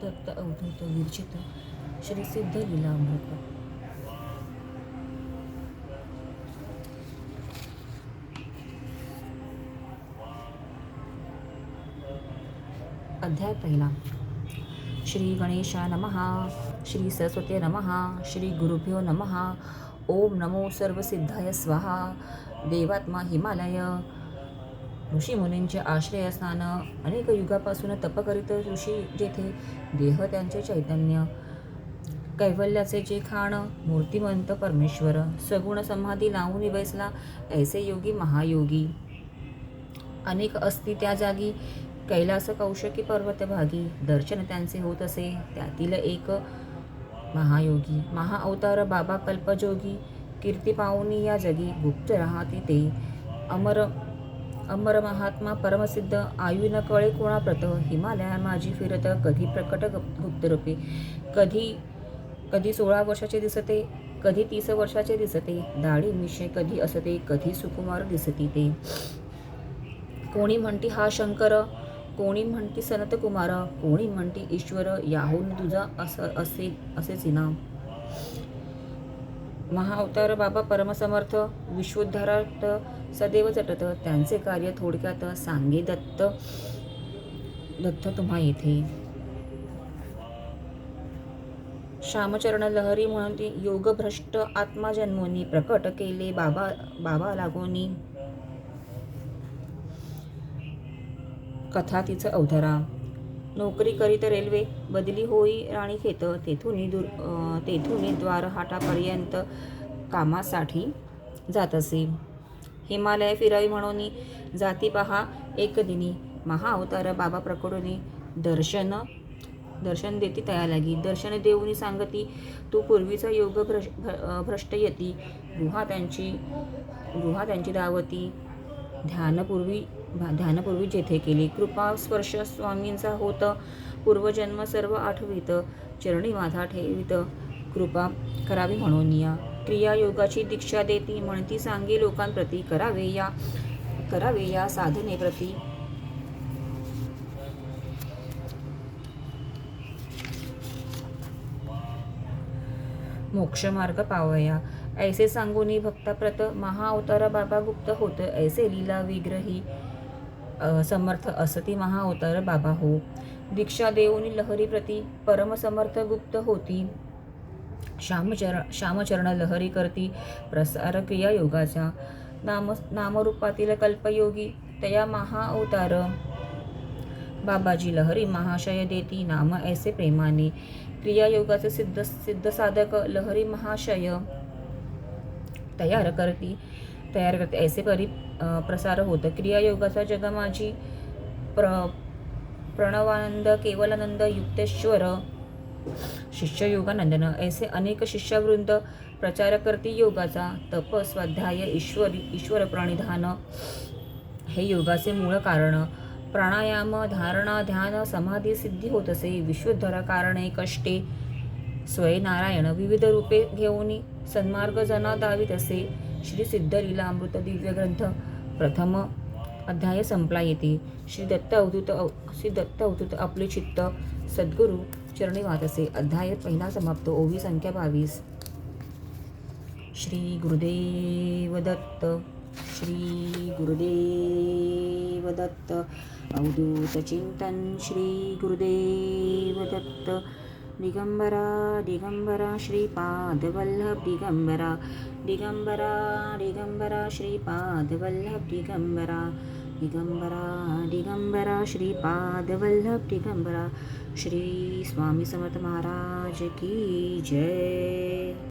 दत्त अवधूत विरचित श्री सिद्ध लीलामृत. अध्याय पहिला. श्री गणेशा नमः. श्री सरस्वती नमः. श्री गुरुभ्यो नमः. ओम नमो सर्वसिद्धाय स्वाहा. देवात्मा हिमालय. ऋषीमुनींचे आश्रयस्थान. अनेक युगापासून तप करीत ऋषी जेथे. देह त्यांचे चैतन्य. कैवल्याचे जे खाण. मूर्तिमंत परमेश्वर. सगुण समाधी लावून बैसला ऐसे योगी महायोगी. अनेक असती त्या जागी. कैलास कौशकी पर्वत भागी. दर्शन त्यांचे होत असे त्यातील एक महायोगी. महाअवतार बाबा कल्पजोगी. कीर्ती पावनी या जगी. गुप्त राहती ते. अमर महात्मा परमसिद्ध. आयु न कळे कोणाप्रत. हिमालया माझी फिरत. कधी प्रकट गुप्तरूपे. कधी 16 वर्षाचे दिसते. कधी 30 वर्षाचे दिसते. दाढी मिशे कधी असते. कधी सुकुमार दिसती ते. कोणी म्हणती हा शंकर. कोणी म्हणती सनत कुमार. कोणी म्हणती ईश्वर. याहून तुझा असेच नाम. महाअवतार बाबा परमसमर्थ. विश्वोद्धारात सदैव झटत. त्यांचे कार्य थोडक्यात सांगे दत्त तुम्हा येथे. श्यामचरण लहरी म्हणती योगभ्रष्ट आत्मा जन्मोनी. प्रकट केले बाबा लागोनी. कथा तिचं अवधरा. नोकरी करीत रेल्वे. बदली होई राणीखेत. तेथून द्वारहाटापर्यंत कामासाठी जात असे. हिमालय फिरावी म्हणून जाती पहा एक दिनी. महाअवतार बाबा प्रकटोनी दर्शन देती तया लागी. दर्शन देऊनी सांगती तू पूर्वीचा योग भ्रष्ट यती. गुहा त्यांची दावती. ध्यानपूर्वी जेथे केली. कृपा स्पर्श स्वामींचा होत. पूर्वजन्म सर्व आठवीत. चरणी माझा ठेवित. कृपा करावी म्हणून या. क्रियायोगाची दीक्षा देती. म्हणती सांगे लोकांप्रती. करावे या साधनेप्रती. मोक्षमार्ग पावया. ऐसे सांगूनी भक्ताप्रत. महाअवतार बाबा गुप्त होत. ऐसे लीला विग्रही समर्थ असती महाअवतार बाबा हो. दीक्षा देऊनी लहरी प्रती. परम समर्थ गुप्त होती. श्यामचरण लहरी करती प्रसार क्रिया योगाचा. नामरूपातील कल्पयोगी तया महाअवतार. बाबाजी लहरी महाशय देती. नाम ऐसे प्रेमाने. क्रियायोगाचे सिद्ध साधक लहरी महाशय तयार करते ऐसे परी प्रसार होत. क्रियायोगाचा जगमाजी. प्रणवानंद केवलानंद युक्तेश्वर. शिष्य योगानंदन. ऐसे अनेक शिष्यवृंद प्रचार करती योगाचा. तप स्वाध्याय ईश्वर प्रणिधान हे योगाचे मूळ कारण. प्राणायाम धारणा ध्यान समाधी सिद्धी होत असे. विश्वोद्धार कारणे कष्टे. स्वयंनारायण विविध रूपे घेऊन सन्मार्ग जना दावीत असे. श्री सिद्ध लीलामृत दिव्य ग्रंथ. प्रथम अध्याय संपला येते. श्री दत्त अवधूत आपले चित्त सद्गुरु चरणी वाहत असे. अध्याय पहिला समाप्त. ओवी संख्या 22. श्री गुरुदेव दत्त. श्री गुरुदेव दत्त. अवधूत चिंतन. श्री गुरुदेव दत्त. दिगंबरा श्रीपाद वल्लभ दिगंबरा. दिगंबरा श्रीपाद वल्लभ दिगंबरा श्रीपाद वल्लभ दिगंबरा. श्री स्वामी समर्थ महाराज की जय.